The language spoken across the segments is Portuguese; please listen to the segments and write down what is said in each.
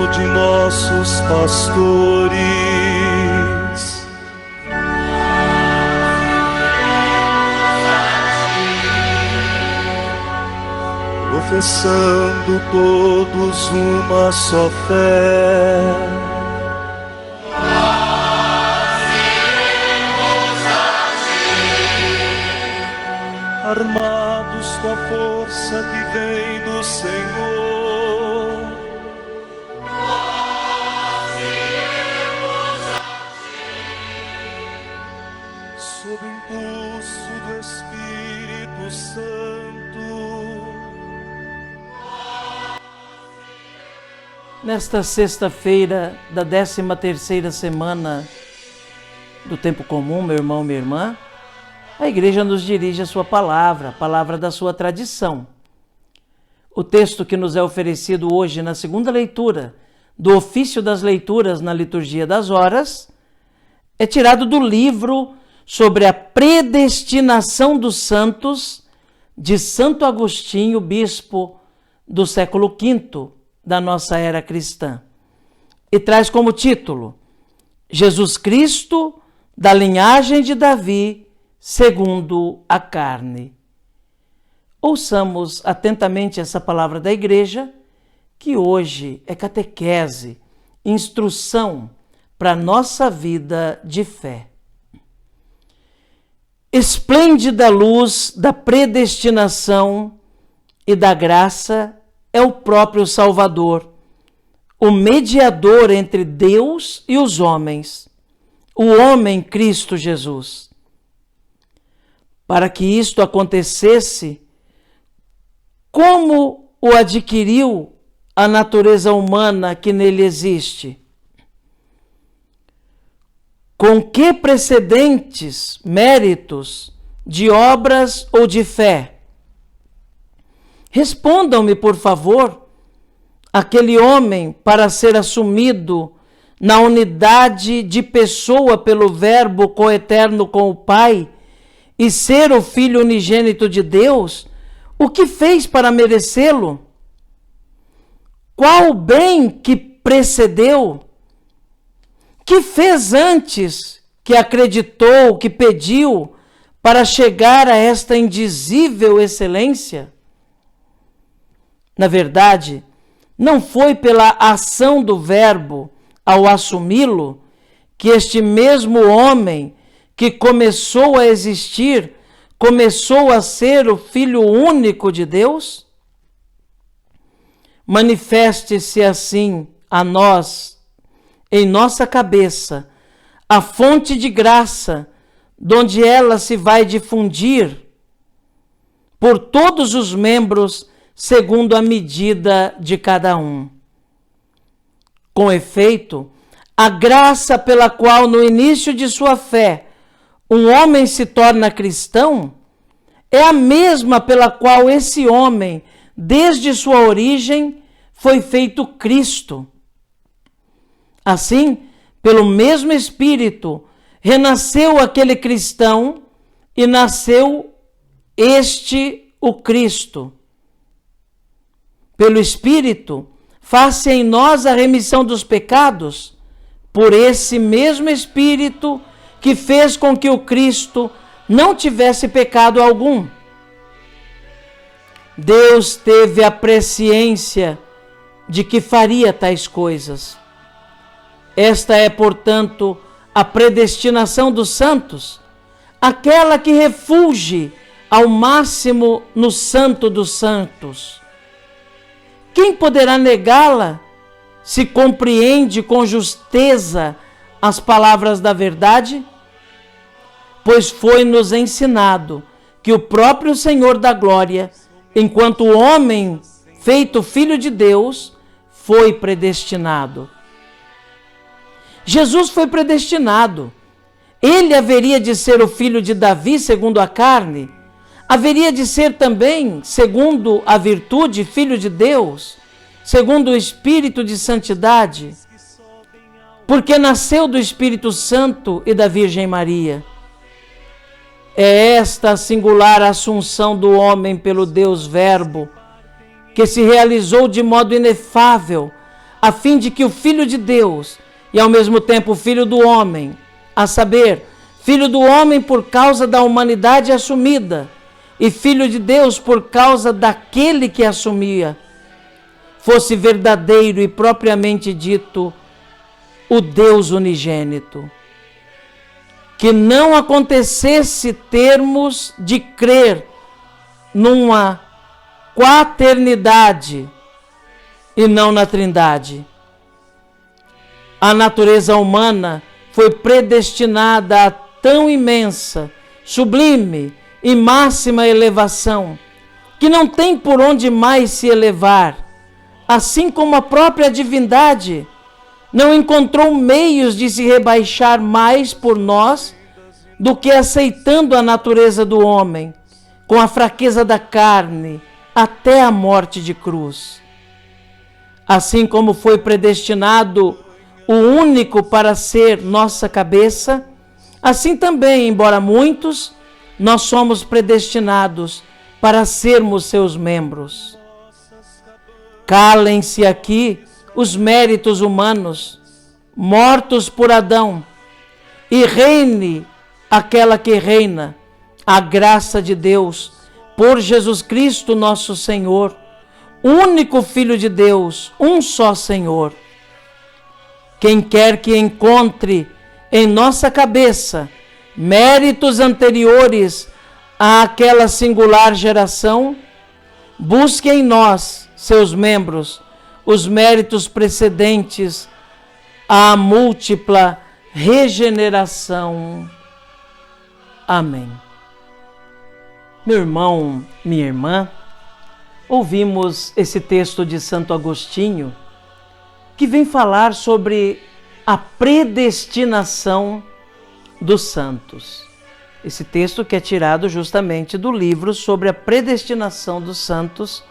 de nossos pastores. Professando todos uma só fé, armados com a força que vem do Senhor, nós iremos a ti, sob impulso do Espírito Santo. Nesta sexta-feira da 13ª semana do Tempo Comum, meu irmão, minha irmã, a igreja nos dirige a sua palavra, a palavra da sua tradição. O texto que nos é oferecido hoje na segunda leitura do ofício das leituras na liturgia das horas é tirado do livro sobre a predestinação dos santos de Santo Agostinho, bispo do século V da nossa era cristã, e traz como título Jesus Cristo da linhagem de Davi segundo a carne. Ouçamos atentamente essa palavra da igreja, que hoje é catequese, instrução para a nossa vida de fé. Esplêndida luz da predestinação e da graça é o próprio Salvador, o mediador entre Deus e os homens, o homem Cristo Jesus. Para que isto acontecesse, como o adquiriu a natureza humana que nele existe? Com que precedentes, méritos, de obras ou de fé? Respondam-me, por favor, aquele homem para ser assumido na unidade de pessoa pelo Verbo coeterno com o Pai e ser o Filho unigênito de Deus, o que fez para merecê-lo? Qual o bem que precedeu? Que fez antes, que acreditou, que pediu para chegar a esta indizível excelência? Na verdade, não foi pela ação do Verbo ao assumi-lo que este mesmo homem que começou a existir, começou a ser o Filho único de Deus? Manifeste-se assim a nós, em nossa cabeça, a fonte de graça, donde ela se vai difundir por todos os membros, segundo a medida de cada um. Com efeito, a graça pela qual no início de sua fé um homem se torna cristão é a mesma pela qual esse homem, desde sua origem, foi feito Cristo. Assim, pelo mesmo Espírito, renasceu aquele cristão e nasceu este, o Cristo. Pelo Espírito, faz-se em nós a remissão dos pecados, por esse mesmo Espírito que fez com que o Cristo não tivesse pecado algum. Deus teve a presciência de que faria tais coisas. Esta é, portanto, a predestinação dos santos, aquela que refulge ao máximo no Santo dos Santos. Quem poderá negá-la se compreende com justeza as palavras da verdade? Pois foi-nos ensinado que o próprio Senhor da Glória, enquanto homem feito Filho de Deus, foi predestinado. Jesus foi predestinado. Ele haveria de ser o filho de Davi segundo a carne, haveria de ser também, segundo a virtude, filho de Deus, segundo o Espírito de santidade, porque nasceu do Espírito Santo e da Virgem Maria. É esta a singular assunção do homem pelo Deus Verbo, que se realizou de modo inefável a fim de que o Filho de Deus e ao mesmo tempo o Filho do homem, a saber, Filho do homem por causa da humanidade assumida e Filho de Deus por causa daquele que assumia, fosse verdadeiro e propriamente dito o Deus unigênito. Que não acontecesse termos de crer numa quaternidade e não na trindade. A natureza humana foi predestinada a tão imensa, sublime e máxima elevação, que não tem por onde mais se elevar, assim como a própria divindade não encontrou meios de se rebaixar mais por nós do que aceitando a natureza do homem, com a fraqueza da carne, até a morte de cruz. Assim como foi predestinado o único para ser nossa cabeça, assim também, embora muitos, nós somos predestinados para sermos seus membros. Calem-se aqui os méritos humanos, mortos por Adão, e reine aquela que reina, a graça de Deus, por Jesus Cristo nosso Senhor, único Filho de Deus, um só Senhor. Quem quer que encontre em nossa cabeça méritos anteriores àquela singular geração, busque em nós, seus membros, os méritos precedentes à múltipla regeneração. Amém. Meu irmão, minha irmã, ouvimos esse texto de Santo Agostinho, que vem falar sobre a predestinação dos santos. Esse texto que é tirado justamente do livro sobre a predestinação dos santos,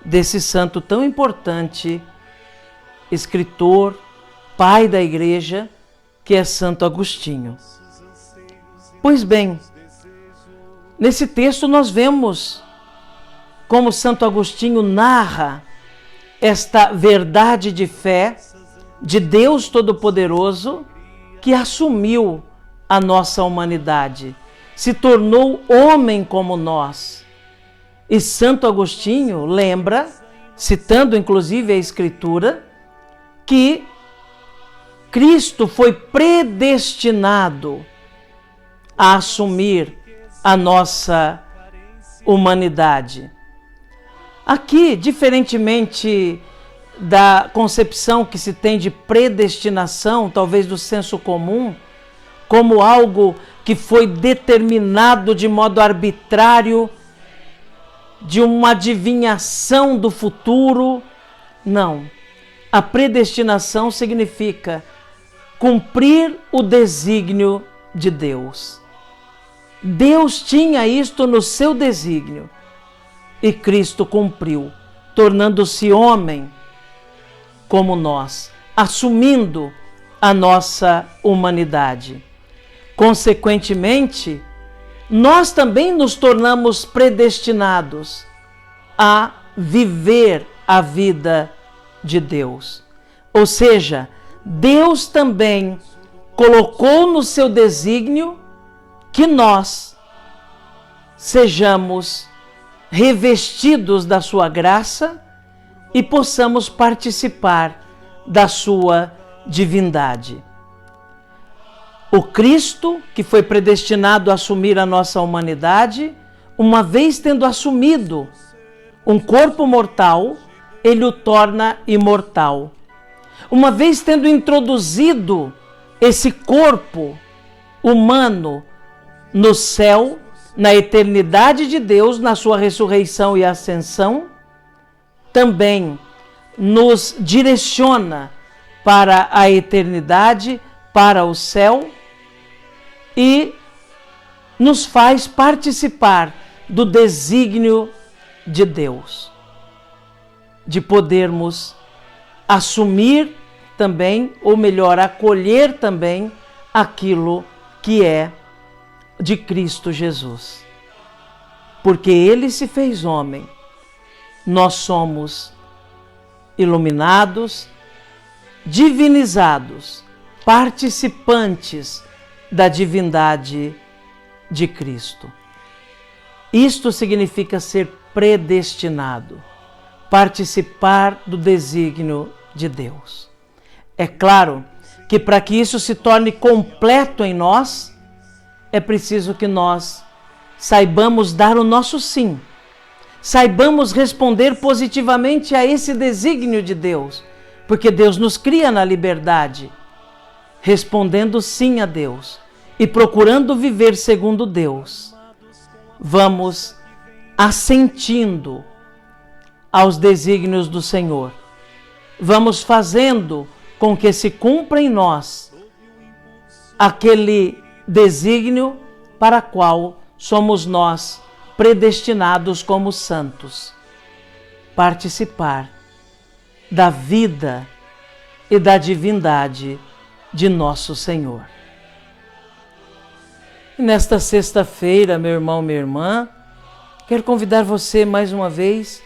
desse santo tão importante, escritor, pai da igreja, que é Santo Agostinho. Pois bem, nesse texto nós vemos como Santo Agostinho narra esta verdade de fé de Deus Todo-Poderoso que assumiu a nossa humanidade, se tornou homem como nós. E Santo Agostinho lembra, citando inclusive a Escritura, que Cristo foi predestinado a assumir a nossa humanidade. Aqui, diferentemente da concepção que se tem de predestinação, talvez do senso comum, como algo que foi determinado de modo arbitrário, de uma adivinhação do futuro. Não. A predestinação significa cumprir o desígnio de Deus. Deus tinha isto no seu desígnio e Cristo cumpriu, tornando-se homem como nós, assumindo a nossa humanidade. Consequentemente, nós também nos tornamos predestinados a viver a vida de Deus. Ou seja, Deus também colocou no seu desígnio que nós sejamos revestidos da sua graça e possamos participar da sua divindade. O Cristo, que foi predestinado a assumir a nossa humanidade, uma vez tendo assumido um corpo mortal, ele o torna imortal. Uma vez tendo introduzido esse corpo humano no céu, na eternidade de Deus, na sua ressurreição e ascensão, também nos direciona para a eternidade, para o céu, e nos faz participar do desígnio de Deus, de podermos assumir também, ou melhor, acolher também aquilo que é de Cristo Jesus. Porque Ele se fez homem, nós somos iluminados, divinizados, participantes da divindade de Cristo. Isto significa ser predestinado, participar do desígnio de Deus. É claro que para que isso se torne completo em nós, é preciso que nós saibamos dar o nosso sim, saibamos responder positivamente a esse desígnio de Deus, porque Deus nos cria na liberdade, respondendo sim a Deus e procurando viver segundo Deus. Vamos assentindo aos desígnios do Senhor. Vamos fazendo com que se cumpra em nós aquele desígnio para qual somos nós predestinados como santos. Participar da vida e da divindade de nosso Senhor. E nesta sexta-feira, meu irmão, minha irmã, quero convidar você mais uma vez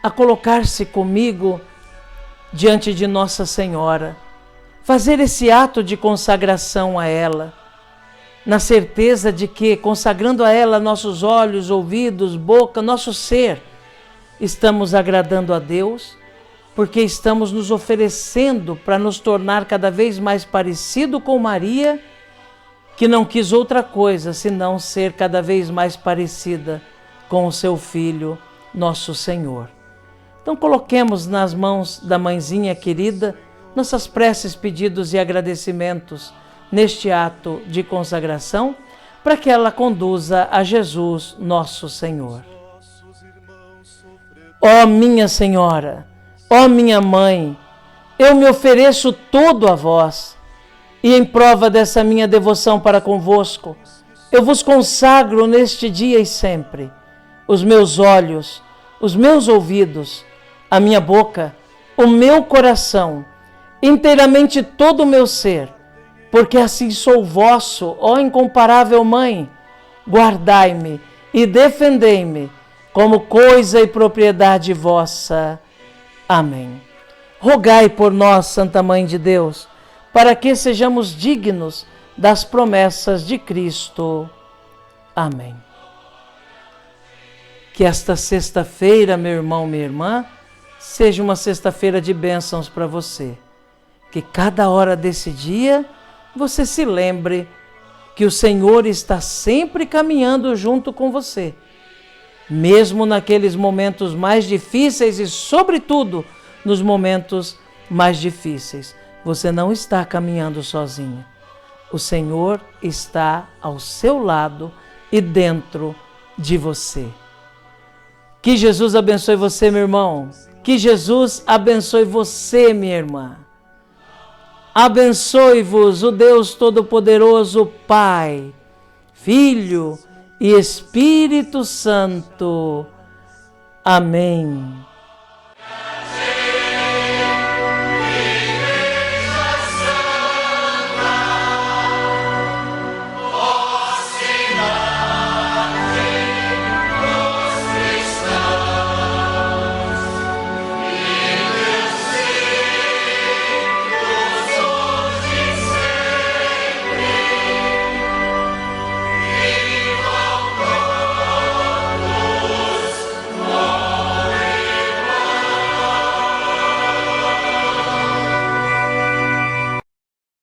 a colocar-se comigo diante de Nossa Senhora, fazer esse ato de consagração a ela, na certeza de que, consagrando a ela nossos olhos, ouvidos, boca, nosso ser, estamos agradando a Deus, porque estamos nos oferecendo para nos tornar cada vez mais parecido com Maria, que não quis outra coisa senão ser cada vez mais parecida com o seu Filho, nosso Senhor. Então coloquemos nas mãos da mãezinha querida nossas preces, pedidos e agradecimentos neste ato de consagração, para que ela conduza a Jesus, nosso Senhor. Ó minha Senhora, ó minha Mãe, eu me ofereço todo a vós, e em prova dessa minha devoção para convosco, eu vos consagro neste dia e sempre os meus olhos, os meus ouvidos, a minha boca, o meu coração, inteiramente todo o meu ser, porque assim sou vosso, ó incomparável Mãe, guardai-me e defendei-me como coisa e propriedade vossa. Amém. Rogai por nós, Santa Mãe de Deus, para que sejamos dignos das promessas de Cristo. Amém. Que esta sexta-feira, meu irmão, minha irmã, seja uma sexta-feira de bênçãos para você. Que cada hora desse dia você se lembre que o Senhor está sempre caminhando junto com você. Mesmo naqueles momentos mais difíceis e, sobretudo, nos momentos mais difíceis. Você não está caminhando sozinho. O Senhor está ao seu lado e dentro de você. Que Jesus abençoe você, meu irmão. Que Jesus abençoe você, minha irmã. Abençoe-vos o Deus Todo-Poderoso, Pai, Filho e Espírito Santo. Amém.